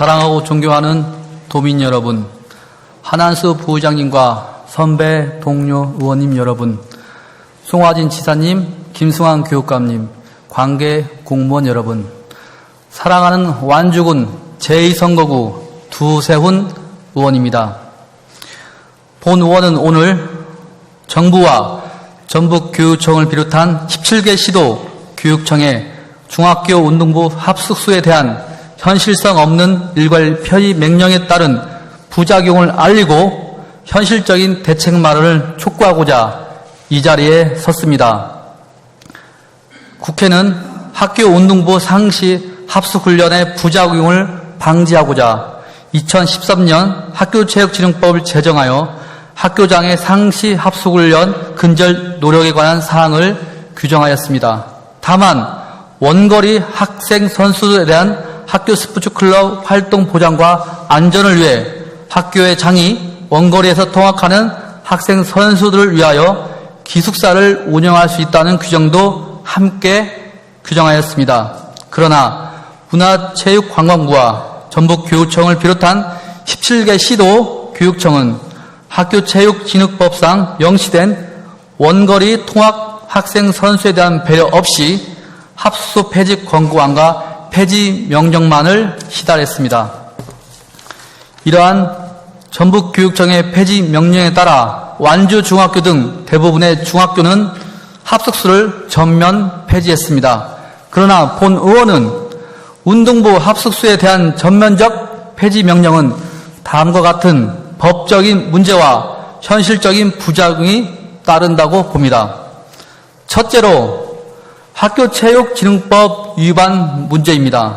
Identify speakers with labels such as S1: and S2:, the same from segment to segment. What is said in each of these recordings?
S1: 사랑하고 존경하는 도민 여러분, 한한수 부의장님과 선배 동료 의원님 여러분, 송화진 지사님, 김승환 교육감님, 관계 공무원 여러분, 사랑하는 완주군 제2선거구 두세훈 의원입니다. 본 의원은 오늘 정부와 전북교육청을 비롯한 17개 시도 교육청에 중학교 운동부 합숙소에 대한 현실성 없는 일괄 폐지 명령에 따른 부작용을 알리고 현실적인 대책 마련을 촉구하고자 이 자리에 섰습니다. 국회는 학교 운동부 상시 합숙훈련의 부작용을 방지하고자 2013년 학교체육진흥법을 제정하여 학교장의 상시 합숙훈련 근절 노력에 관한 사항을 규정하였습니다. 다만 원거리 학생 선수들에 대한 학교 스포츠클럽 활동 보장과 안전을 위해 학교의 장이 원거리에서 통학하는 학생 선수들을 위하여 기숙사를 운영할 수 있다는 규정도 함께 규정하였습니다. 그러나 문화체육관광부와 전북교육청을 비롯한 17개 시도 교육청은 학교체육진흥법상 명시된 원거리 통학 학생 선수에 대한 배려 없이 합숙소 폐지 권고안과 폐지 명령만을 시달했습니다. 이러한 전북교육청의 폐지 명령에 따라 완주중학교 등 대부분의 중학교는 합숙소를 전면 폐지했습니다. 그러나 본 의원은 운동부 합숙소에 대한 전면적 폐지 명령은 다음과 같은 법적인 문제와 현실적인 부작용이 따른다고 봅니다. 첫째로 학교체육진흥법 위반 문제입니다.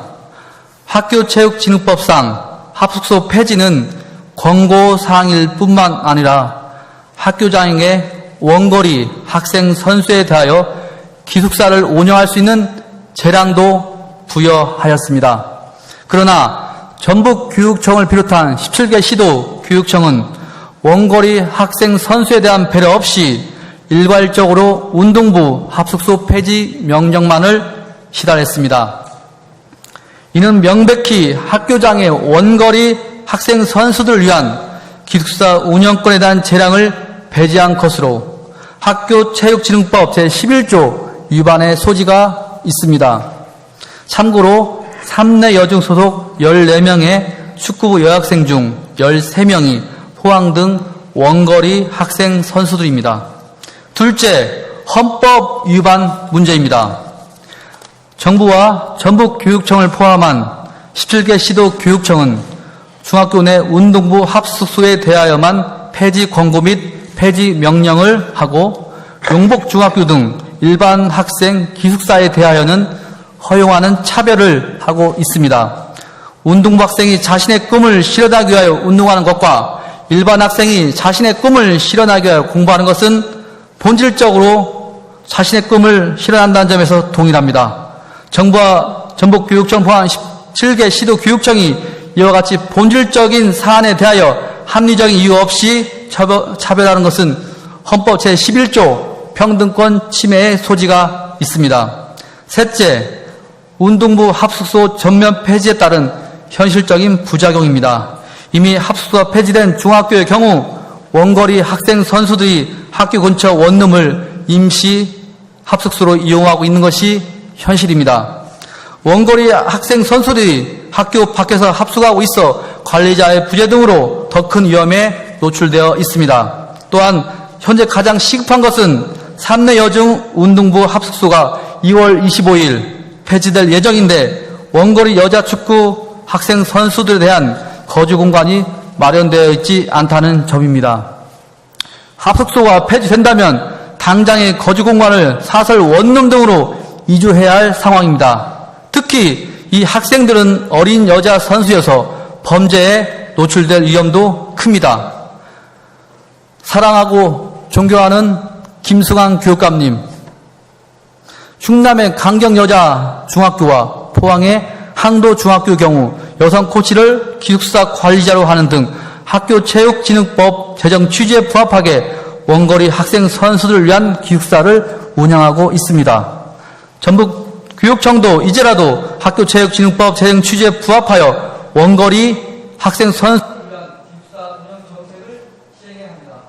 S1: 학교체육진흥법상 합숙소 폐지는 권고사항일 뿐만 아니라 학교장에게 원거리 학생 선수에 대하여 기숙사를 운영할 수 있는 재량도 부여하였습니다. 그러나 전북교육청을 비롯한 17개 시도 교육청은 원거리 학생 선수에 대한 배려 없이 일괄적으로 운동부 합숙소 폐지 명령만을 시달했습니다. 이는 명백히 학교장의 원거리 학생 선수들을 위한 기숙사 운영권에 대한 재량을 배제한 것으로 학교체육진흥법 제11조 위반의 소지가 있습니다. 참고로 3내 여중 소속 14명의 축구부 여학생 중 13명이 포항 등 원거리 학생 선수들입니다. 둘째, 헌법 위반 문제입니다. 정부와 전북교육청을 포함한 17개 시도 교육청은 중학교 내 운동부 합숙소에 대하여만 폐지 권고 및 폐지 명령을 하고 용복중학교 등 일반 학생 기숙사에 대하여는 허용하는 차별을 하고 있습니다. 운동부 학생이 자신의 꿈을 실현하기 위하여 운동하는 것과 일반 학생이 자신의 꿈을 실현하기 위하여 공부하는 것은 본질적으로 자신의 꿈을 실현한다는 점에서 동일합니다. 정부와 전북교육청 포함 17개 시도 교육청이 이와 같이 본질적인 사안에 대하여 합리적인 이유 없이 차별하는 것은 헌법 제11조 평등권 침해의 소지가 있습니다. 셋째, 운동부 합숙소 전면 폐지에 따른 현실적인 부작용입니다. 이미 합숙소가 폐지된 중학교의 경우 원거리 학생 선수들이 학교 근처 원룸을 임시 합숙소로 이용하고 있는 것이 현실입니다. 원거리 학생 선수들이 학교 밖에서 합숙하고 있어 관리자의 부재 등으로 더 큰 위험에 노출되어 있습니다. 또한 현재 가장 시급한 것은 3내 여중 운동부 합숙소가 2월 25일 폐지될 예정인데 원거리 여자 축구 학생 선수들에 대한 거주 공간이 마련되어 있지 않다는 점입니다. 합숙소가 폐지된다면 당장의 거주 공간을 사설 원룸 등으로 이주해야 할 상황입니다. 특히 이 학생들은 어린 여자 선수여서 범죄에 노출될 위험도 큽니다. 사랑하고 존경하는 김승환 교육감님, 충남의 강경여자중학교와 포항의 항도중학교 경우 여성 코치를 기숙사 관리자로 하는 등 학교체육진흥법 제정 취지에 부합하게 원거리 학생 선수들을 위한 기숙사를 운영하고 있습니다. 전북교육청도 이제라도 학교체육진흥법 제정 취지에 부합하여 원거리 학생 선수를 위한 기숙사 운영 정책을 시행해야 합니다.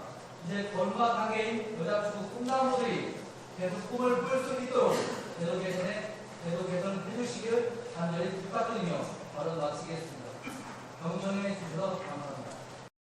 S1: 이제 건강 단계인 여자축구 꿈나무들이 계속 꿈을 꿀 수 있도록 제도 개선 해주시기를 간절히 부탁드리며 발언 마치겠습니다.